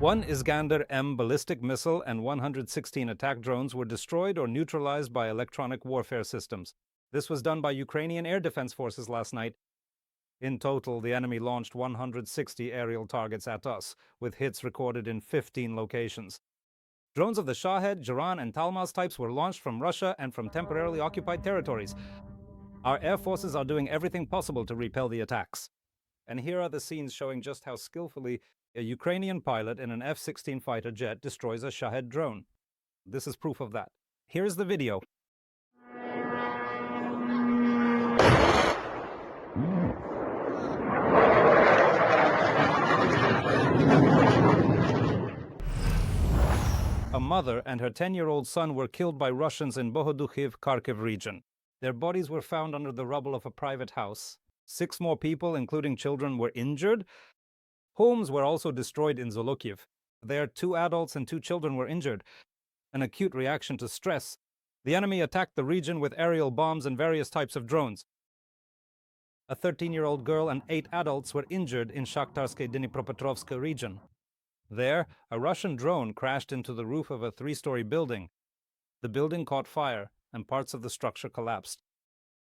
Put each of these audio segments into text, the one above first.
One Iskander-M ballistic missile and 116 attack drones were destroyed or neutralized by electronic warfare systems. This was done by Ukrainian air defense forces last night. In total, the enemy launched 160 aerial targets at us, with hits recorded in 15 locations. Drones of the Shahed, Jaran, and Talmaz types were launched from Russia and from temporarily occupied territories. Our air forces are doing everything possible to repel the attacks. And here are the scenes showing just how skillfully a Ukrainian pilot in an F-16 fighter jet destroys a Shahed drone. This is proof of that. Here's the video. A mother and her 10-year-old son were killed by Russians in Bohodukhiv, Kharkiv region. Their bodies were found under the rubble of a private house. 6 more people, including children, were injured. Homes were also destroyed in Zolokiv. There, 2 adults and 2 children were injured. An acute reaction to stress. The enemy attacked the region with aerial bombs and various types of drones. A 13-year-old girl and 8 adults were injured in Shakhtarsk-Dnipropetrovsk region. There, a Russian drone crashed into the roof of a 3-story building. The building caught fire, and parts of the structure collapsed.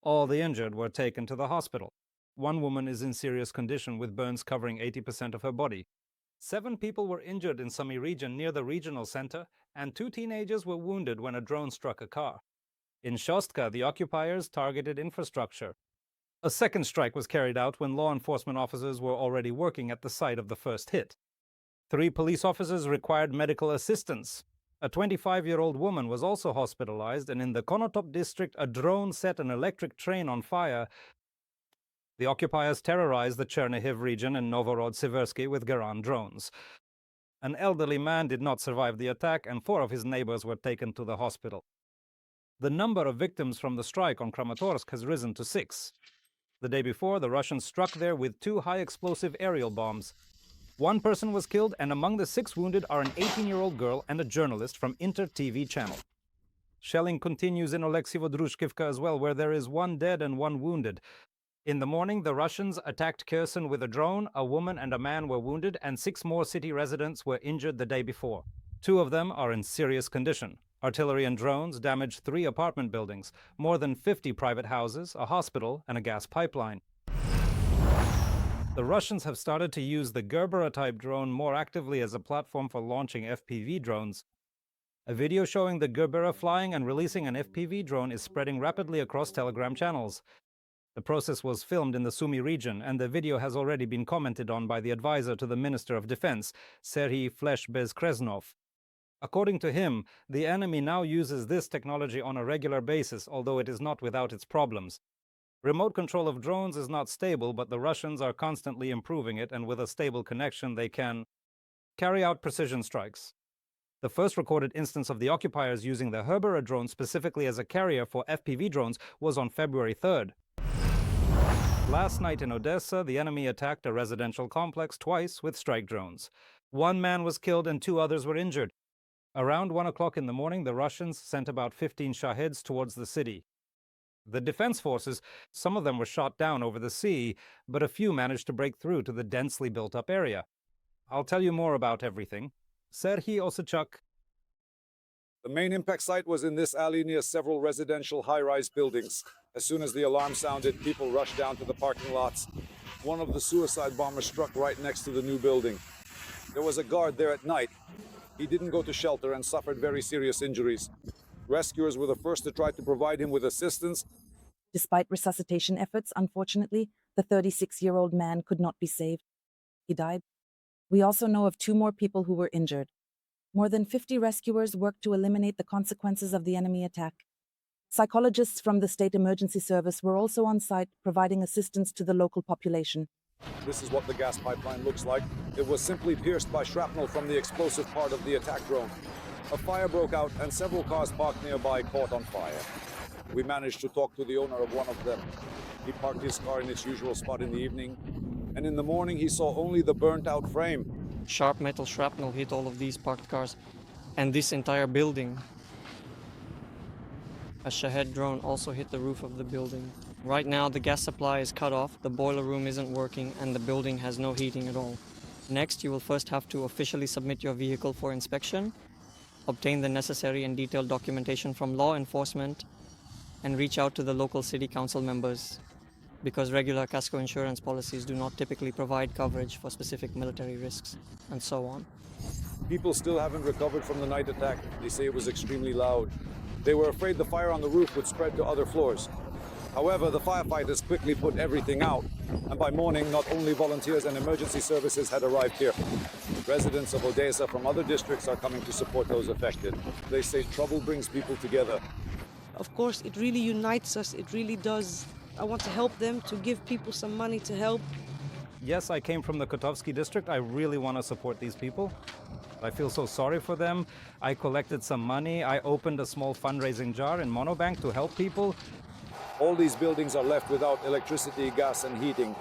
All the injured were taken to the hospital. 1 woman is in serious condition with burns covering 80% of her body. 7 people were injured in Sumy region near the regional center, and 2 teenagers were wounded when a drone struck a car. In Shostka, the occupiers targeted infrastructure. A second strike was carried out when law enforcement officers were already working at the site of the first hit. 3 police officers required medical assistance. A 25-year-old woman was also hospitalized, and in the Konotop district, a drone set an electric train on fire. The occupiers terrorized the Chernihiv region and Novorod-Siversky with Garan drones. An elderly man did not survive the attack, and 4 of his neighbors were taken to the hospital. The number of victims from the strike on Kramatorsk has risen to 6. The day before, the Russians struck there with 2 high-explosive aerial bombs. 1 person was killed, and among the 6 wounded are an 18-year-old girl and a journalist from Inter TV channel. Shelling continues in Oleksivo-Drushkivka as well, where there is 1 dead and 1 wounded. In the morning, the Russians attacked Kherson with a drone. A woman and a man were wounded, and 6 more city residents were injured the day before. 2 of them are in serious condition. Artillery and drones damaged 3 apartment buildings, more than 50 private houses, a hospital, and a gas pipeline. The Russians have started to use the Gerbera-type drone more actively as a platform for launching FPV drones. A video showing the Gerbera flying and releasing an FPV drone is spreading rapidly across Telegram channels. The process was filmed in the Sumy region, and the video has already been commented on by the advisor to the Minister of Defense, Serhiy Flesh-Bezkreznov. According to him, the enemy now uses this technology on a regular basis, although it is not without its problems. Remote control of drones is not stable, but the Russians are constantly improving it, and with a stable connection they can carry out precision strikes. The first recorded instance of the occupiers using the Gerbera drone specifically as a carrier for FPV drones was on February 3rd. Last night in Odesa, the enemy attacked a residential complex twice with strike drones. 1 man was killed and 2 others were injured. Around 1 o'clock in the morning, the Russians sent about 15 Shaheds towards the city. The defense forces, some of them were shot down over the sea, but a few managed to break through to the densely built-up area. I'll tell you more about everything. Serhiy Osachuk. The main impact site was in this alley near several residential high-rise buildings. As soon as the alarm sounded, people rushed down to the parking lots. One of the suicide bombers struck right next to the new building. There was a guard there at night. He didn't go to shelter and suffered very serious injuries. Rescuers were the first to try to provide him with assistance. Despite resuscitation efforts, unfortunately, the 36-year-old man could not be saved. He died. We also know of 2 more people who were injured. More than 50 rescuers worked to eliminate the consequences of the enemy attack. Psychologists from the State Emergency Service were also on site, providing assistance to the local population. This is what the gas pipeline looks like. It was simply pierced by shrapnel from the explosive part of the attack drone. A fire broke out and several cars parked nearby caught on fire. We managed to talk to the owner of one of them. He parked his car in its usual spot in the evening, and in the morning he saw only the burnt-out frame. Sharp metal shrapnel hit all of these parked cars and this entire building. A Shahed drone also hit the roof of the building. Right now the gas supply is cut off, the boiler room isn't working, and the building has no heating at all. Next, you will first have to officially submit your vehicle for inspection, obtain the necessary and detailed documentation from law enforcement, and reach out to the local city council members, because regular casco insurance policies do not typically provide coverage for specific military risks, and so on. People still haven't recovered from the night attack. They say it was extremely loud. They were afraid the fire on the roof would spread to other floors. However, the firefighters quickly put everything out, and by morning, not only volunteers and emergency services had arrived here. Residents of Odesa from other districts are coming to support those affected. They say trouble brings people together. Of course, it really unites us. It really does. I want to help them, to give people some money to help. Yes, I came from the Kotovsky district. I really want to support these people. I feel so sorry for them. I collected some money. I opened a small fundraising jar in Monobank to help people. All these buildings are left without electricity, gas, and heating.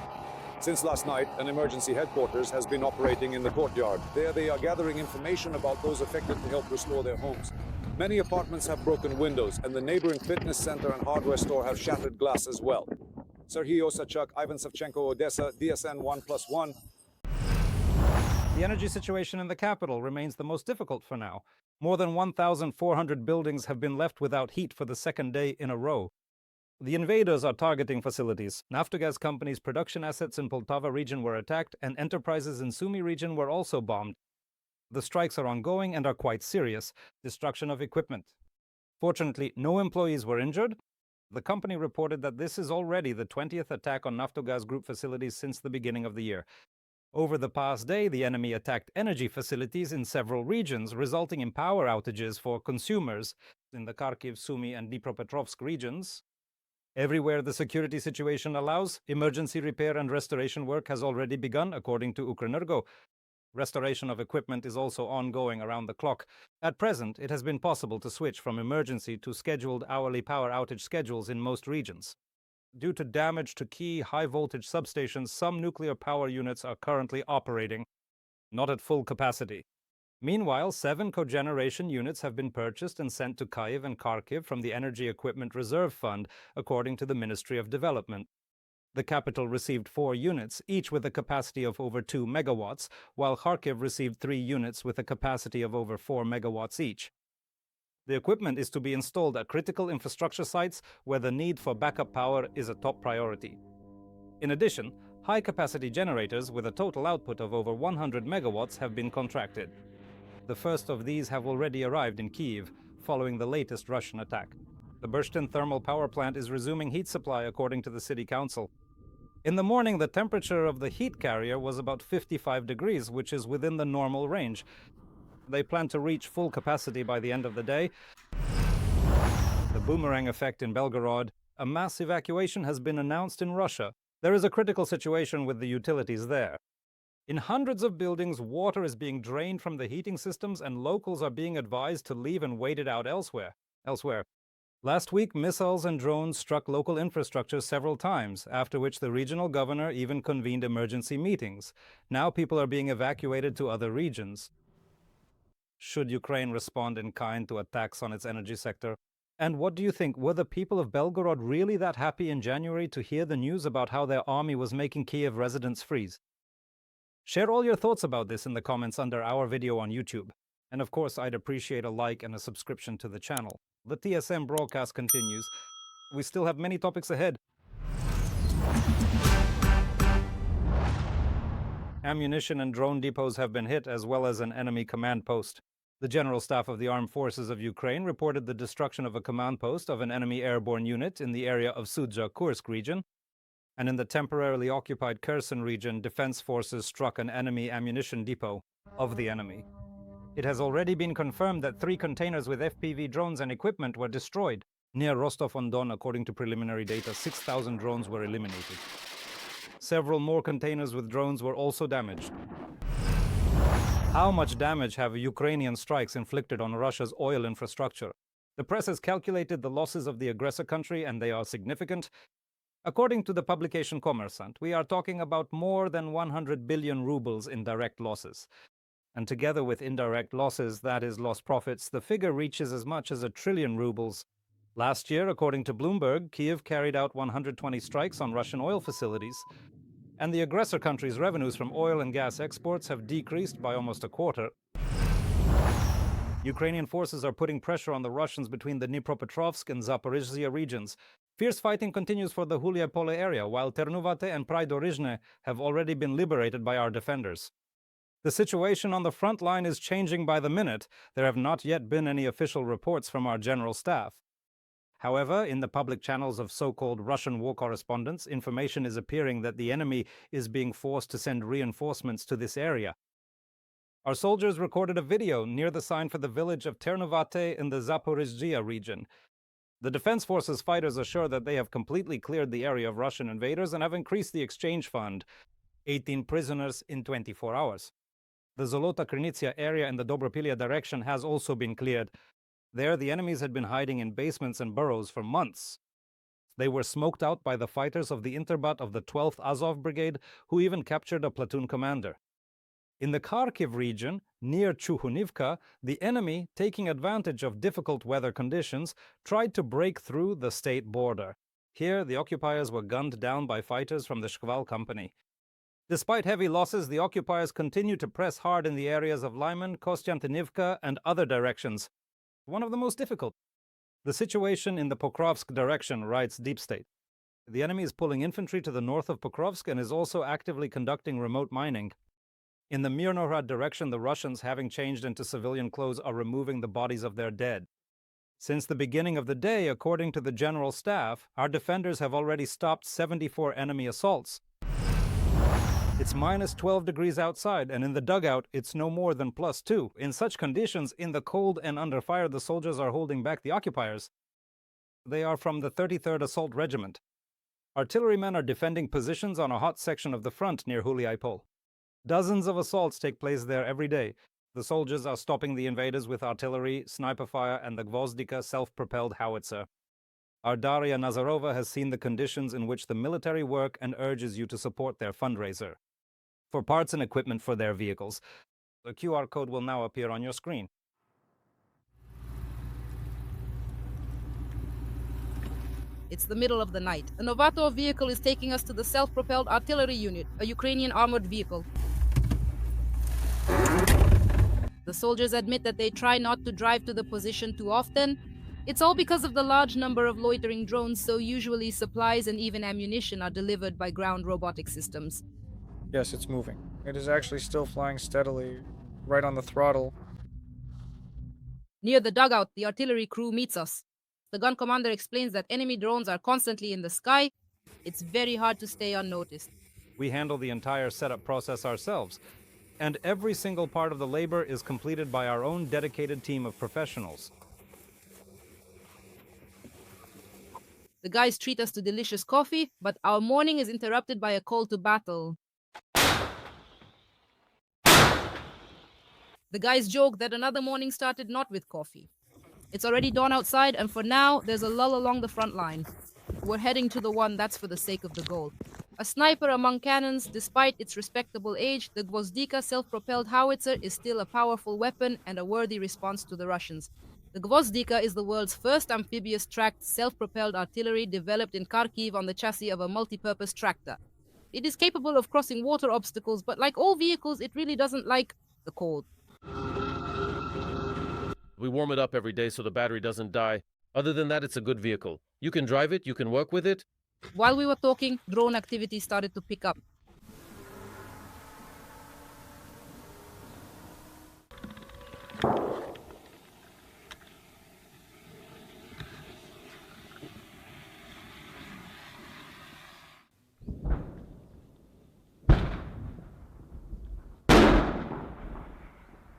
Since last night, an emergency headquarters has been operating in the courtyard. There they are gathering information about those affected to help restore their homes. Many apartments have broken windows, and the neighboring fitness center and hardware store have shattered glass as well. Serhiy Osachuk, Ivan Savchenko, Odessa, DSN 1+1. The energy situation in the capital remains the most difficult for now. More than 1,400 buildings have been left without heat for the second day in a row. The invaders are targeting facilities. Naftogaz company's production assets in Poltava region were attacked, and enterprises in Sumy region were also bombed. The strikes are ongoing and are quite serious. Destruction of equipment. Fortunately, no employees were injured. The company reported that this is already the 20th attack on Naftogaz Group facilities since the beginning of the year. Over the past day, the enemy attacked energy facilities in several regions, resulting in power outages for consumers in the Kharkiv, Sumy, and Dnipropetrovsk regions. Everywhere the security situation allows, emergency repair and restoration work has already begun, according to Ukrenergo. Restoration of equipment is also ongoing around the clock. At present, it has been possible to switch from emergency to scheduled hourly power outage schedules in most regions. Due to damage to key high-voltage substations, some nuclear power units are currently operating, not at full capacity. Meanwhile, 7 cogeneration units have been purchased and sent to Kyiv and Kharkiv from the Energy Equipment Reserve Fund, according to the Ministry of Development. The capital received 4 units, each with a capacity of over 2 megawatts, while Kharkiv received 3 units with a capacity of over 4 megawatts each. The equipment is to be installed at critical infrastructure sites where the need for backup power is a top priority. In addition, high-capacity generators with a total output of over 100 megawatts have been contracted. The first of these have already arrived in Kyiv, following the latest Russian attack. The Burstin thermal power plant is resuming heat supply, according to the city council. In the morning, the temperature of the heat carrier was about 55 degrees, which is within the normal range. They plan to reach full capacity by the end of the day. The boomerang effect in Belgorod. A mass evacuation has been announced in Russia. There is a critical situation with the utilities there. In hundreds of buildings, water is being drained from the heating systems, and locals are being advised to leave and wait it out elsewhere. Last week, missiles and drones struck local infrastructure several times, after which the regional governor even convened emergency meetings. Now people are being evacuated to other regions. Should Ukraine respond in kind to attacks on its energy sector? And what do you think? Were the people of Belgorod really that happy in January to hear the news about how their army was making Kiev residents freeze? Share all your thoughts about this in the comments under our video on YouTube. And of course, I'd appreciate a like and a subscription to the channel. The TSM broadcast continues. We still have many topics ahead. Ammunition and drone depots have been hit, as well as an enemy command post. The General Staff of the Armed Forces of Ukraine reported the destruction of a command post of an enemy airborne unit in the area of Sudzha-Kursk region. And in the temporarily occupied Kherson region, defense forces struck an enemy ammunition depot of the enemy. It has already been confirmed that 3 containers with FPV drones and equipment were destroyed. Near Rostov-on-Don, according to preliminary data, 6,000 drones were eliminated. Several more containers with drones were also damaged. How much damage have Ukrainian strikes inflicted on Russia's oil infrastructure? The press has calculated the losses of the aggressor country, and they are significant. According to the publication Kommersant, we are talking about more than 100 billion rubles in direct losses. And together with indirect losses, that is, lost profits, the figure reaches as much as 1 trillion rubles. Last year, according to Bloomberg, Kyiv carried out 120 strikes on Russian oil facilities. And the aggressor country's revenues from oil and gas exports have decreased by almost a quarter. Ukrainian forces are putting pressure on the Russians between the Dnipropetrovsk and Zaporizhzhia regions. Fierce fighting continues for the Huliaipole area, while Ternuvate and Praidorizhne have already been liberated by our defenders. The situation on the front line is changing by the minute. There have not yet been any official reports from our general staff. However, in the public channels of so-called Russian war correspondents, information is appearing that the enemy is being forced to send reinforcements to this area. Our soldiers recorded a video near the sign for the village of Ternuvate in the Zaporizhzhia region. The Defense Forces fighters assure that they have completely cleared the area of Russian invaders and have increased the exchange fund, 18 prisoners in 24 hours. The Zolota Krynytsia area in the Dobropilia direction has also been cleared. There, the enemies had been hiding in basements and burrows for months. They were smoked out by the fighters of the Interbat of the 12th Azov Brigade, who even captured a platoon commander. In the Kharkiv region, near Chuhunivka, the enemy, taking advantage of difficult weather conditions, tried to break through the state border. Here, the occupiers were gunned down by fighters from the Shkval company. Despite heavy losses, the occupiers continue to press hard in the areas of Lyman, Kostyantinivka, and other directions, one of the most difficult. The situation in the Pokrovsk direction, writes Deep State. The enemy is pulling infantry to the north of Pokrovsk and is also actively conducting remote mining. In the Mirnohrad direction, the Russians, having changed into civilian clothes, are removing the bodies of their dead. Since the beginning of the day, according to the General Staff, our defenders have already stopped 74 enemy assaults. It's minus 12 degrees outside, and in the dugout, it's no more than +2. In such conditions, in the cold and under fire, the soldiers are holding back the occupiers. They are from the 33rd Assault Regiment. Artillerymen are defending positions on a hot section of the front near Huliaipole. Dozens of assaults take place there every day. The soldiers are stopping the invaders with artillery, sniper fire, and the Gvozdika self-propelled howitzer. Our Daria Nazarova has seen the conditions in which the military work and urges you to support their fundraiser for parts and equipment for their vehicles. The QR code will now appear on your screen. It's the middle of the night. A Novatov vehicle is taking us to the self-propelled artillery unit, a Ukrainian armored vehicle. The soldiers admit that they try not to drive to the position too often. It's all because of the large number of loitering drones, so usually supplies and even ammunition are delivered by ground robotic systems. Yes, it's moving. It is actually still flying steadily, right on the throttle. Near the dugout, the artillery crew meets us. The gun commander explains that enemy drones are constantly in the sky. It's very hard to stay unnoticed. We handle the entire setup process ourselves, and every single part of the labor is completed by our own dedicated team of professionals. The guys treat us to delicious coffee, but our morning is interrupted by a call to battle. The guys joke that another morning started not with coffee. It's already dawn outside, and for now, there's a lull along the front line. We're heading to the one that's for the sake of the goal. A sniper among cannons, despite its respectable age, the Gvozdika self-propelled howitzer is still a powerful weapon and a worthy response to the Russians. The Gvozdika is the world's first amphibious tracked self-propelled artillery developed in Kharkiv on the chassis of a multi-purpose tractor. It is capable of crossing water obstacles, but like all vehicles, it really doesn't like the cold. We warm it up every day so the battery doesn't die. Other than that, it's a good vehicle. You can drive it, you can work with it. While we were talking, drone activity started to pick up.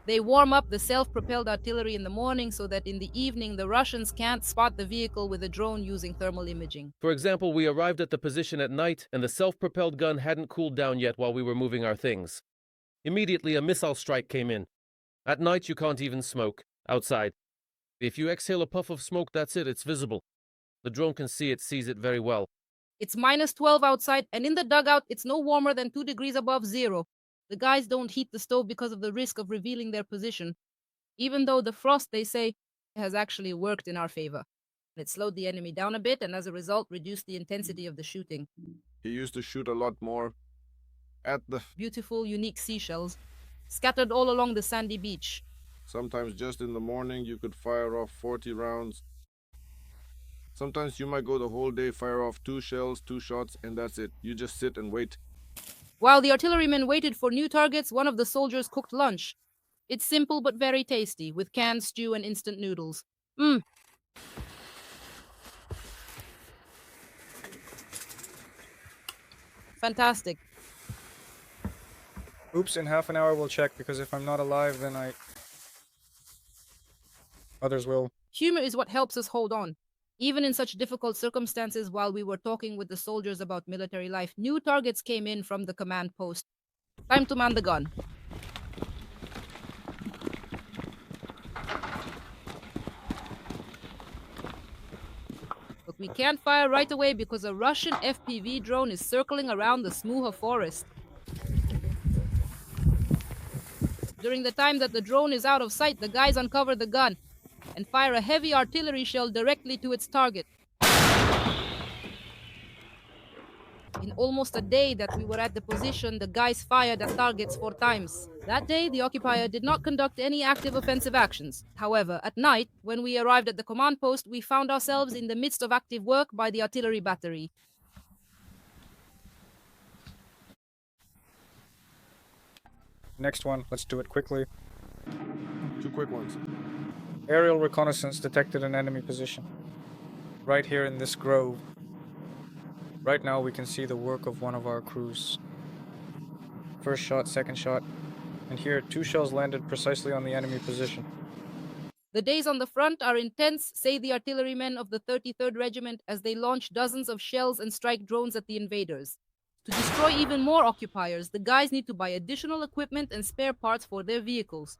They warm up the self-propelled artillery in the morning so that in the evening the Russians can't spot the vehicle with a drone using thermal imaging. For example, we arrived at the position at night and the self-propelled gun hadn't cooled down yet while we were moving our things. Immediately, a missile strike came in. At night, you can't even smoke outside. If you exhale a puff of smoke, that's it, it's visible. The drone can see it, sees it very well. It's minus 12 outside, and in the dugout, it's no warmer than 2 degrees above zero. The guys don't heat the stove because of the risk of revealing their position, even though the frost, they say, has actually worked in our favor. It slowed the enemy down a bit and as a result reduced the intensity of the shooting. He used to shoot a lot more. at the... Beautiful, unique seashells scattered all along the sandy beach. Sometimes just in the morning you could fire off 40 rounds. Sometimes you might go the whole day, fire off 2 shells, 2 shots, and that's it. You just sit and wait. While the artillerymen waited for new targets, one of the soldiers cooked lunch. It's simple but very tasty, with canned stew and instant noodles. Fantastic. Oops, in half an hour we'll check, because if I'm not alive, then others will. Humor is what helps us hold on. Even in such difficult circumstances, while we were talking with the soldiers about military life, new targets came in from the command post. Time to man the gun. But we can't fire right away because a Russian FPV drone is circling around the Smuha forest. During the time that the drone is out of sight, the guys uncover the gun and fire a heavy artillery shell directly to its target. In almost a day that we were at the position, the guys fired at targets 4 times. That day, the occupier did not conduct any active offensive actions. However, at night, when we arrived at the command post, we found ourselves in the midst of active work by the artillery battery. Next one, let's do it quickly. 2 quick ones. Aerial reconnaissance detected an enemy position. Right here in this grove. Right now we can see the work of one of our crews. First shot, second shot, and here 2 shells landed precisely on the enemy position. The days on the front are intense, say the artillerymen of the 33rd Regiment, as they launch dozens of shells and strike drones at the invaders. To destroy even more occupiers, the guys need to buy additional equipment and spare parts for their vehicles.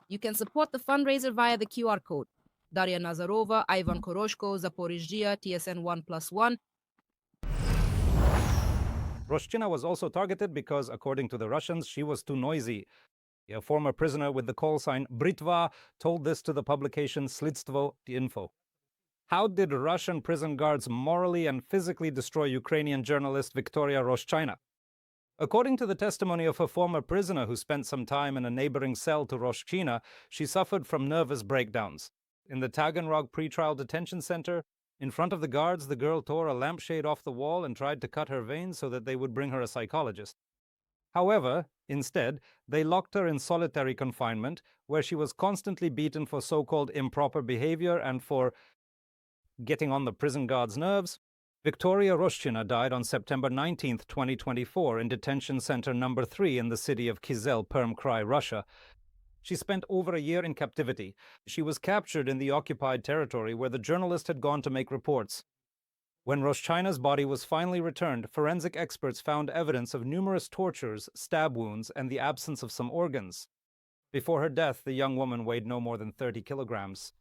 You can support the fundraiser via the QR code. Daria Nazarova, Ivan Koroshko, Zaporizhzhia, TSN 1+1. Roshchyna was also targeted because, according to the Russians, she was too noisy. A former prisoner with the call sign Britva told this to the publication Slidstvo Info. How did Russian prison guards morally and physically destroy Ukrainian journalist Viktoria Roshchyna? According to the testimony of a former prisoner who spent some time in a neighboring cell to Roshchyna, she suffered from nervous breakdowns. In the Taganrog pretrial detention center, in front of the guards, the girl tore a lampshade off the wall and tried to cut her veins so that they would bring her a psychologist. However, instead, they locked her in solitary confinement, where she was constantly beaten for so-called improper behavior and for getting on the prison guards' nerves. Viktoria Roshchyna died on September 19, 2024, in detention center number 3 in the city of Kyzyl, Perm Russia. She spent over a year in captivity. She was captured in the occupied territory where the journalist had gone to make reports. When Roshchyna's body was finally returned, forensic experts found evidence of numerous tortures, stab wounds, and the absence of some organs. Before her death, the young woman weighed no more than 30 kilograms.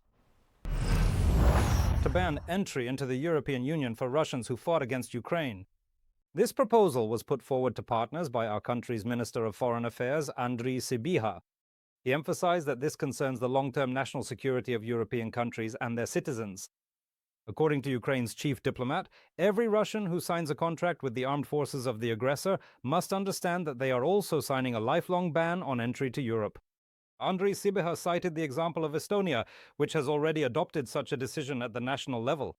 To ban entry into the European Union for Russians who fought against Ukraine. This proposal was put forward to partners by our country's Minister of Foreign Affairs, Andrii Sybiha. He emphasized that this concerns the long-term national security of European countries and their citizens. According to Ukraine's chief diplomat, every Russian who signs a contract with the armed forces of the aggressor must understand that they are also signing a lifelong ban on entry to Europe. Andrii Sybiha cited the example of Estonia, which has already adopted such a decision at the national level.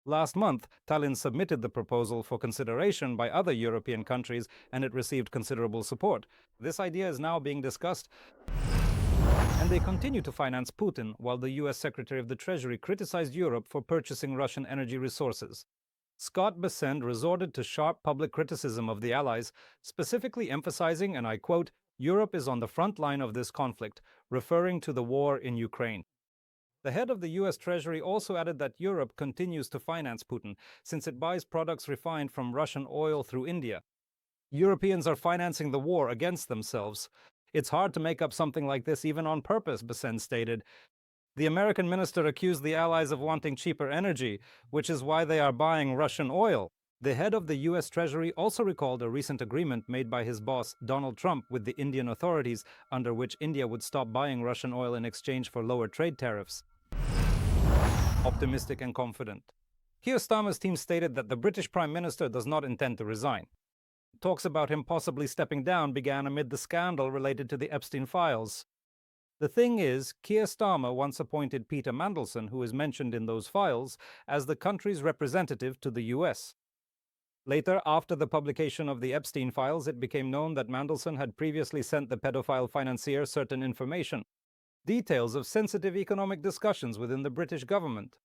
Last month, Tallinn submitted the proposal for consideration by other European countries, and it received considerable support. This idea is now being discussed, and they continue to finance Putin, while the US Secretary of the Treasury criticized Europe for purchasing Russian energy resources. Scott Bessent resorted to sharp public criticism of the Allies, specifically emphasizing, and I quote, "Europe is on the front line of this conflict," referring to the war in Ukraine. The head of the US Treasury also added that Europe continues to finance Putin, since it buys products refined from Russian oil through India. Europeans are financing the war against themselves. It's hard to make up something like this even on purpose, Bessent stated. The American minister accused the Allies of wanting cheaper energy, which is why they are buying Russian oil. The head of the US Treasury also recalled a recent agreement made by his boss, Donald Trump, with the Indian authorities, under which India would stop buying Russian oil in exchange for lower trade tariffs. Optimistic and confident. Keir Starmer's team stated that the British Prime Minister does not intend to resign. Talks about him possibly stepping down began amid the scandal related to the Epstein files. The thing is, Keir Starmer once appointed Peter Mandelson, who is mentioned in those files, as the country's representative to the US. Later, after the publication of the Epstein files, it became known that Mandelson had previously sent the pedophile financier certain information, details of sensitive economic discussions within the British government.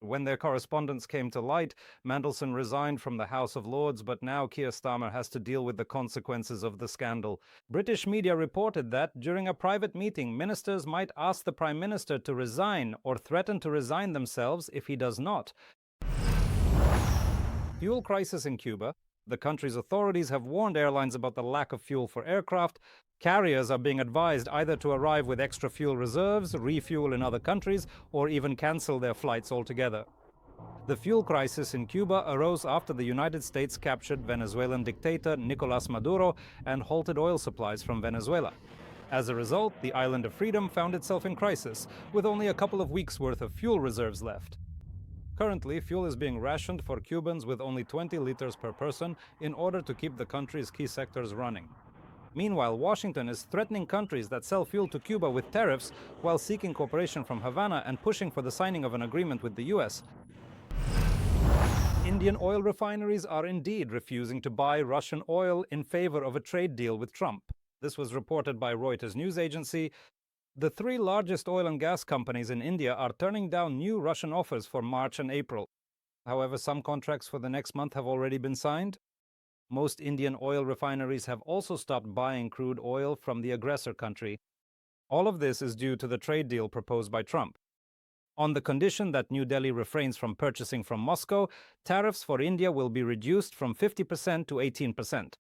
When their correspondence came to light, Mandelson resigned from the House of Lords, but now Keir Starmer has to deal with the consequences of the scandal. British media reported that, during a private meeting, ministers might ask the Prime Minister to resign or threaten to resign themselves if he does not. Fuel crisis in Cuba. The country's authorities have warned airlines about the lack of fuel for aircraft. Carriers are being advised either to arrive with extra fuel reserves, refuel in other countries, or even cancel their flights altogether. The fuel crisis in Cuba arose after the United States captured Venezuelan dictator Nicolás Maduro and halted oil supplies from Venezuela. As a result, the island of freedom found itself in crisis, with only a couple of weeks' worth of fuel reserves left. Currently, fuel is being rationed for Cubans with only 20 liters per person in order to keep the country's key sectors running. Meanwhile, Washington is threatening countries that sell fuel to Cuba with tariffs while seeking cooperation from Havana and pushing for the signing of an agreement with the US. Indian oil refineries are indeed refusing to buy Russian oil in favor of a trade deal with Trump. This was reported by Reuters news agency. The three largest oil and gas companies in India are turning down new Russian offers for March and April. However, some contracts for the next month have already been signed. Most Indian oil refineries have also stopped buying crude oil from the aggressor country. All of this is due to the trade deal proposed by Trump. On the condition that New Delhi refrains from purchasing from Moscow, tariffs for India will be reduced from 50% to 18%.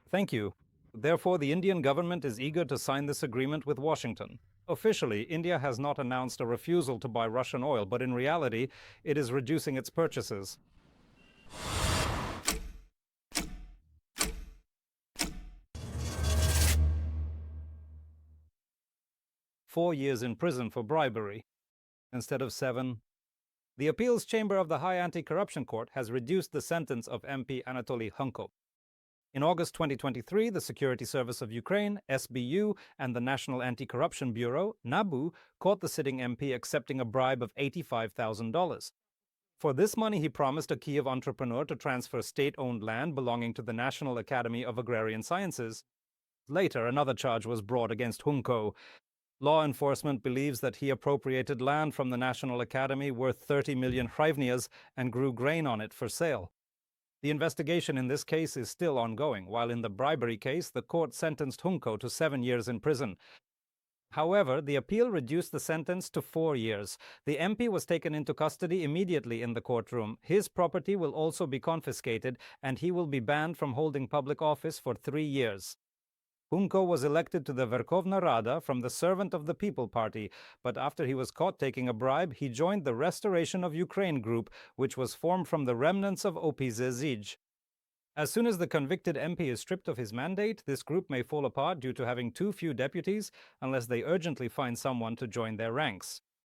Thank you. Therefore, the Indian government is eager to sign this agreement with Washington. Officially, India has not announced a refusal to buy Russian oil, but in reality, it is reducing its purchases. "4 years in prison for bribery instead of 7. The appeals chamber of the High Anti-Corruption Court has reduced the sentence of MP Anatolii Hunko. In August 2023, the Security Service of Ukraine, SBU, and the National Anti-Corruption Bureau, NABU, caught the sitting MP accepting a bribe of $85,000. For this money, he promised a Kyiv entrepreneur to transfer state-owned land belonging to the National Academy of Agrarian Sciences. Later, another charge was brought against Hunko. Law enforcement believes that he appropriated land from the National Academy worth 30 million hryvnias and grew grain on it for sale. The investigation in this case is still ongoing, while in the bribery case, the court sentenced Hunko to 7 years in prison. However, the appeal reduced the sentence to 4 years. The MP was taken into custody immediately in the courtroom. His property will also be confiscated, and he will be banned from holding public office for 3 years. Hunko was elected to the Verkhovna Rada from the Servant of the People Party, but after he was caught taking a bribe, he joined the Restoration of Ukraine group, which was formed from the remnants of OPZZ. As soon as the convicted MP is stripped of his mandate, this group may fall apart due to having too few deputies, unless they urgently find someone to join their ranks.